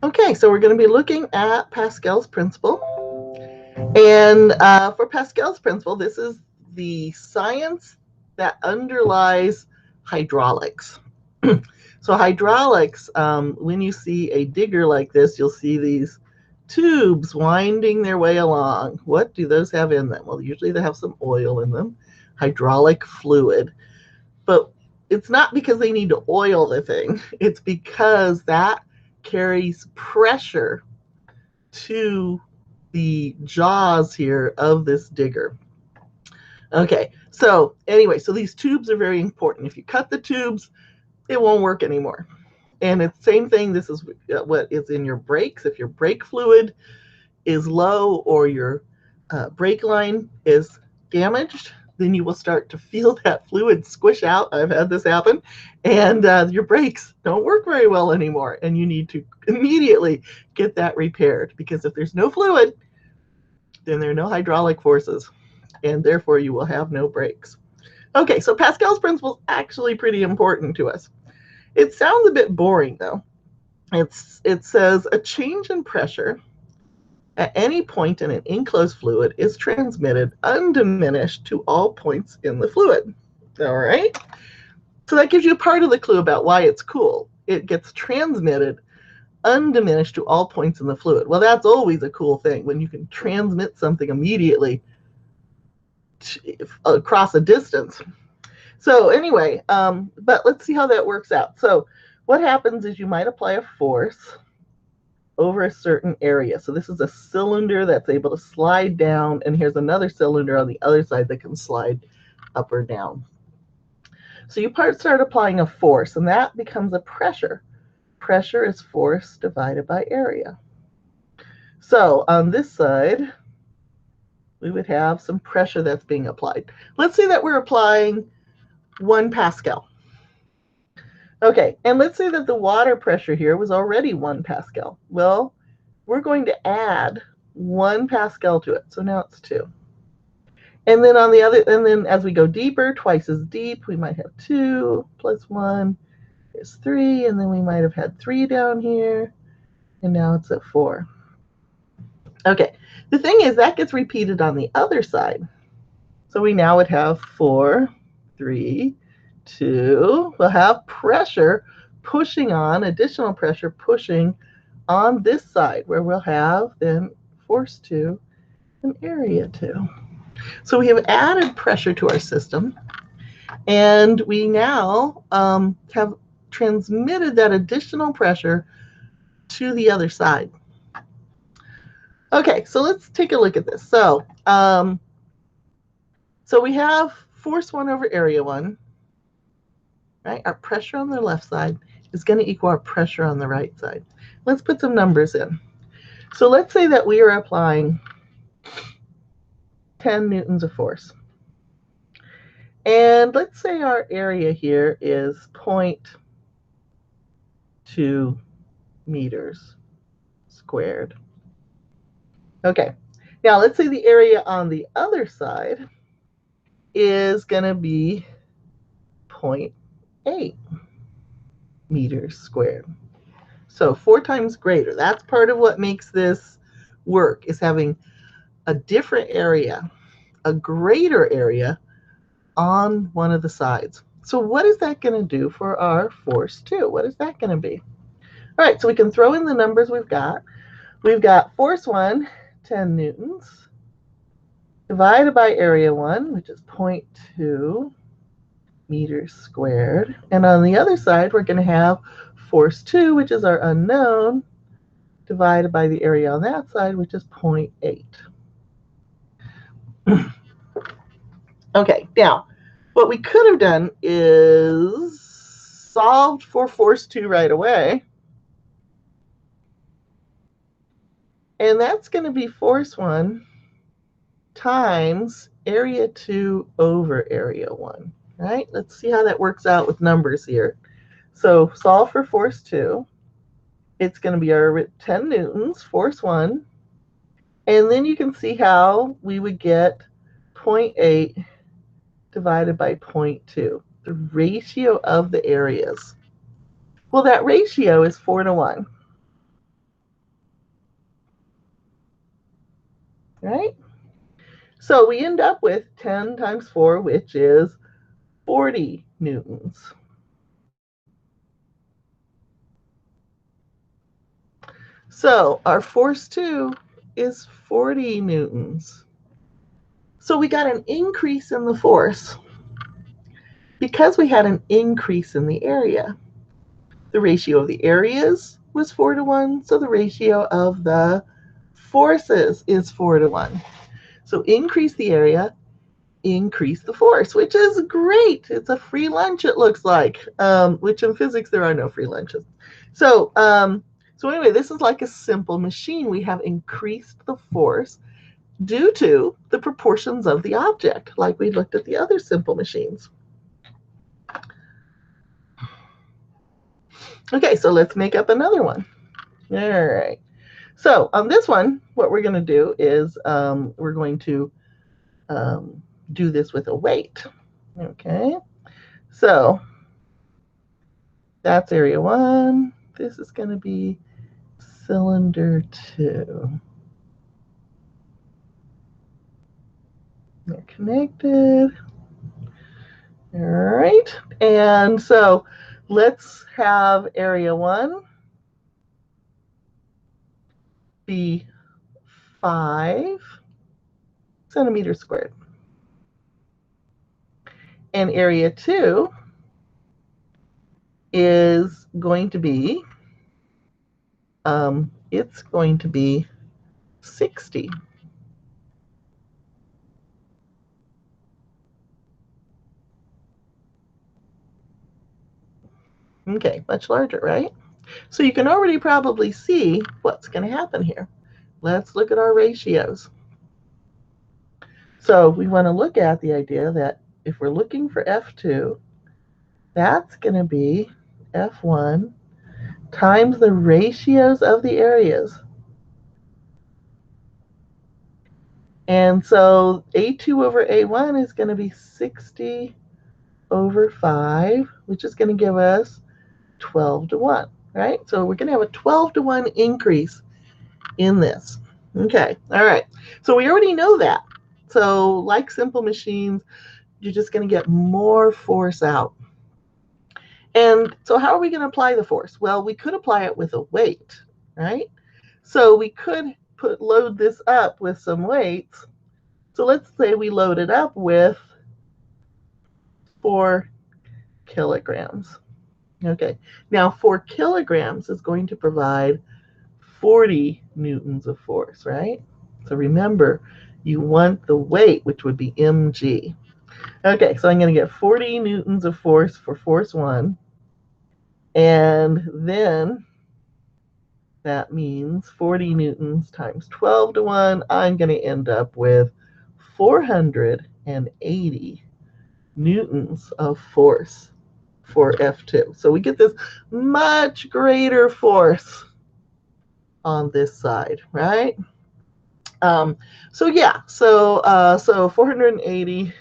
Okay, so we're going to be looking at Pascal's principle. And for Pascal's principle, this is the science that underlies hydraulics. So hydraulics, when you see a digger like this, you'll see these tubes winding their way along. What do those have in them? Well, usually they have some oil in them, hydraulic fluid. But it's not because they need to oil the thing. It's because that carries pressure to the jaws here of this digger. Okay, so anyway, so these tubes are very important. If you cut the tubes, it won't work anymore. And it's the same thing. This is what is in your brakes. If your brake fluid is low or your brake line is damaged, then you will start to feel that fluid squish out. I've had this happen. And your brakes don't work very well anymore. And you need to immediately get that repaired, because if there's no fluid, then there are no hydraulic forces, and therefore you will have no brakes. Okay, so Pascal's principle is actually pretty important to us. It sounds a bit boring, though. It says a change in pressure at any point in an enclosed fluid is transmitted undiminished to all points in the fluid. All right? So that gives you part of the clue about why it's cool. It gets transmitted undiminished to all points in the fluid. Well, that's always a cool thing, when you can transmit something immediately across a distance. So anyway, but let's see how that works out. So what happens is you might apply a force over a certain area. So this is a cylinder that's able to slide down, and here's another cylinder on the other side that can slide up or down. So you start applying a force, and that becomes a pressure. Pressure is force divided by area. So on this side, we would have some pressure that's being applied. Let's say that we're applying 1 Pascal. Okay, and let's say that the water pressure here was already 1 Pascal. Well, we're going to add 1 Pascal to it. So now it's 2. And then on the other, and then as we go deeper, twice as deep, we might have 2 plus 1 is 3, and then we might have had 3 down here, and now it's at 4. Okay, the thing is that gets repeated on the other side. So we now would have 4, 3, 2. We'll have pressure pushing on, additional pressure pushing on this side, where we'll have then force 2 and area 2. So we have added pressure to our system, and we now have transmitted that additional pressure to the other side. Okay, so let's take a look at this. So we have force 1 over area 1. Right? Our pressure on the left side is going to equal our pressure on the right side. Let's put some numbers in. So let's say that we are applying 10 newtons of force. And let's say our area here is 0.2 meters squared. Okay, now let's say the area on the other side is going to be 0.8 meters squared. So 4 times greater. That's part of what makes this work, is having a different area, a greater area on one of the sides. So what is that going to do for our force 2? What is that going to be? All right, so we can throw in the numbers we've got. We've got force 1, 10 newtons, divided by area 1, which is 0.2 meters squared. And on the other side, we're going to have force 2, which is our unknown, divided by the area on that side, which is 0.8. Okay, now, what we could have done is solved for force 2 right away. And that's going to be force 1 times area 2 over area 1. Right? Let's see how that works out with numbers here. So solve for force 2. It's going to be our 10 newtons, force 1. And then you can see how we would get 0.8 divided by 0.2, the ratio of the areas. Well, that ratio is 4 to 1. right? So we end up with 10 times 4, which is 40 newtons. So our force 2 is 40 newtons. So we got an increase in the force because we had an increase in the area. The ratio of the areas was 4 to 1, so the ratio of the forces is 4 to 1. So increase the area, increase the force, which is great. It's a free lunch, it looks like, which in physics there are no free lunches. So anyway, this is like a simple machine. We have increased the force due to the proportions of the object, like we looked at the other simple machines. Okay, so let's make up another one. All right. So on this one, what we're going to do is we're going to do this with a weight. Okay. So that's area 1. This is going to be cylinder 2. They're connected. All right. And so let's have area 1 be 5 centimeters squared. And area 2 is going to be, it's going to be 60. Okay, much larger, right? So you can already probably see what's going to happen here. Let's look at our ratios. So we want to look at the idea that if we're looking for F2, that's going to be F1 times the ratios of the areas. And so A2 over A1 is going to be 60 over 5, which is going to give us 12 to 1, right? So we're going to have a 12 to 1 increase in this. Okay, all right. So we already know that. So like simple machines, you're just going to get more force out. And so how are we going to apply the force? Well, we could apply it with a weight, right? So we could load this up with some weights. So let's say we load it up with 4 kilograms. Okay, now 4 kilograms is going to provide 40 newtons of force, right? So remember, you want the weight, which would be mg. Okay, so I'm going to get 40 newtons of force for force 1. And then that means 40 newtons times 12 to 1. I'm going to end up with 480 newtons of force for F2. So we get this much greater force on this side, right? So yeah, so 480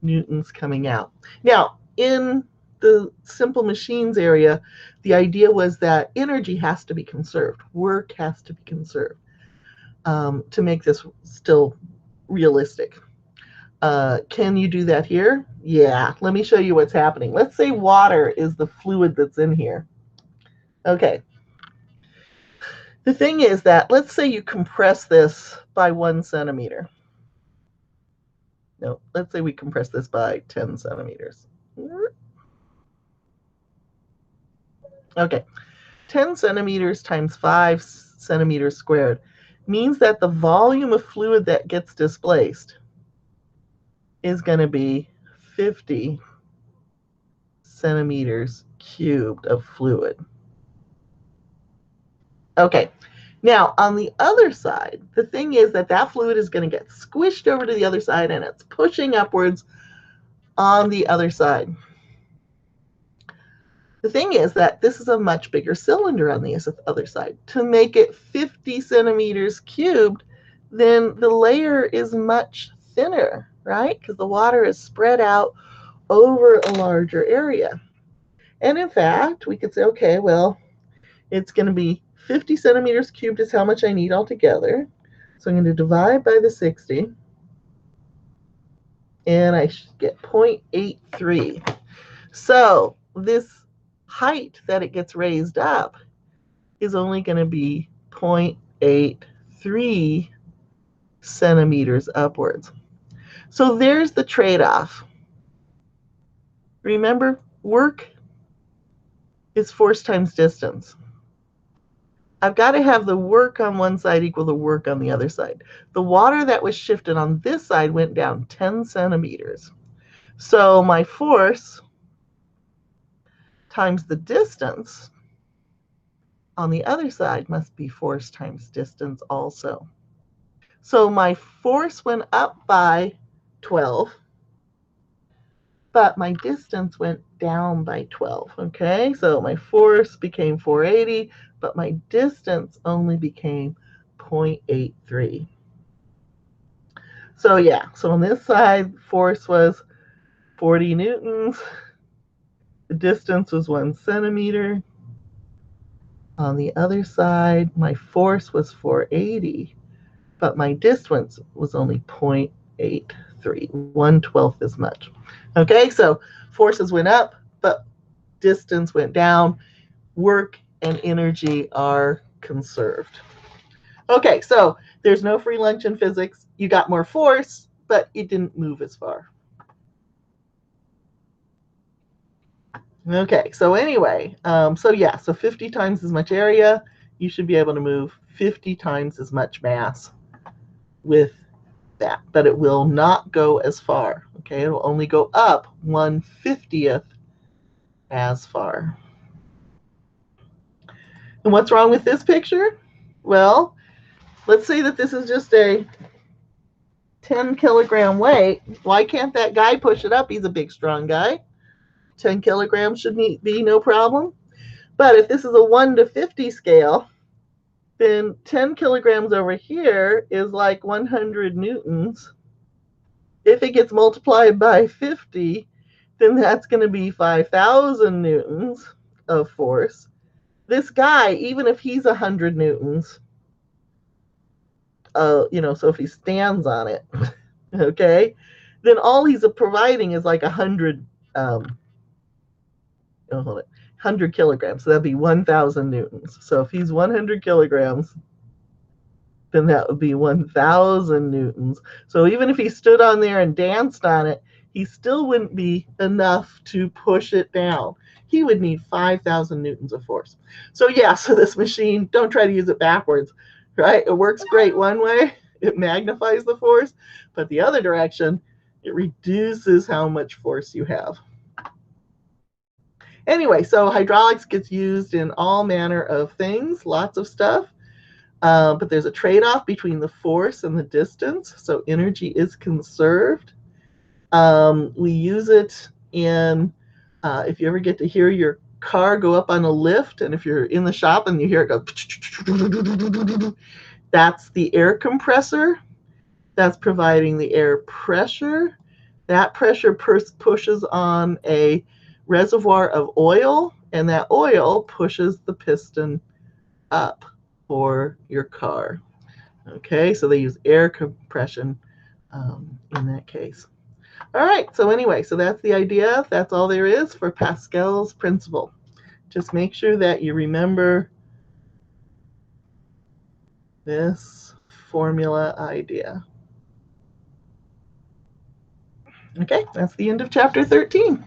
newtons coming out. Now, in the simple machines area, the idea was that energy has to be conserved. Work has to be conserved to make this still realistic. Can you do that here? Yeah, let me show you what's happening. Let's say water is the fluid that's in here. Okay. The thing is that, let's say you compress this by 1 centimeter. No, let's say we compress this by 10 centimeters. Okay, 10 centimeters times 5 centimeters squared means that the volume of fluid that gets displaced is going to be 50 centimeters cubed of fluid. Okay, now on the other side, the thing is that that fluid is going to get squished over to the other side, and it's pushing upwards on the other side. The thing is that this is a much bigger cylinder on the other side. To make it 50 centimeters cubed, then the layer is much thinner, right? Because the water is spread out over a larger area. And in fact, we could say, okay, well, it's going to be 50 centimeters cubed is how much I need altogether. So I'm going to divide by the 60, and I should get 0.83. So this height that it gets raised up is only going to be 0.83 centimeters upwards. So there's the trade-off. Remember, work is force times distance. I've got to have the work on one side equal the work on the other side. The water that was shifted on this side went down 10 centimeters. So my force times the distance on the other side must be force times distance also. So my force went up by 12, but my distance went down by 12. Okay, so my force became 480, but my distance only became 0.83. So yeah, so on this side, force was 40 newtons. The distance was 1 centimeter. On the other side, my force was 480, but my distance was only 0.83, 1/12 as much. Okay, so forces went up, but distance went down. Work and energy are conserved. Okay, so there's no free lunch in physics. You got more force, but it didn't move as far. Okay, so anyway, so 50 times as much area, you should be able to move 50 times as much mass with that, but it will not go as far. Okay, it will only go up 1/50th as far. And what's wrong with this picture? Well, let's say that this is just a 10 kilogram weight. Why can't that guy push it up? He's a big, strong guy. 10 kilograms should be no problem. But if this is a 1 to 50 scale, then 10 kilograms over here is like 100 newtons. If it gets multiplied by 50, then that's going to be 5,000 newtons of force. This guy, even if he's 100 newtons, so if he stands on it, okay, then all he's providing is like 100, 100 kilograms. So that'd be 1,000 newtons. So if he's 100 kilograms, then that would be 1,000 newtons. So even if he stood on there and danced on it, he still wouldn't be enough to push it down. He would need 5,000 newtons of force. So yeah, so this machine, don't try to use it backwards, right? It works great one way. It magnifies the force, but the other direction, it reduces how much force you have. Anyway, so hydraulics gets used in all manner of things, lots of stuff. But there's a trade-off between the force and the distance, so energy is conserved. We use it in, if you ever get to hear your car go up on a lift, and if you're in the shop and you hear it go, that's the air compressor. That's providing the air pressure. That pressure pushes on a reservoir of oil, and that oil pushes the piston up for your car. Okay, so they use air compression in that case. All right, so anyway, so that's the idea. That's all there is for Pascal's principle. Just make sure that you remember this formula idea. Okay, that's the end of chapter 13.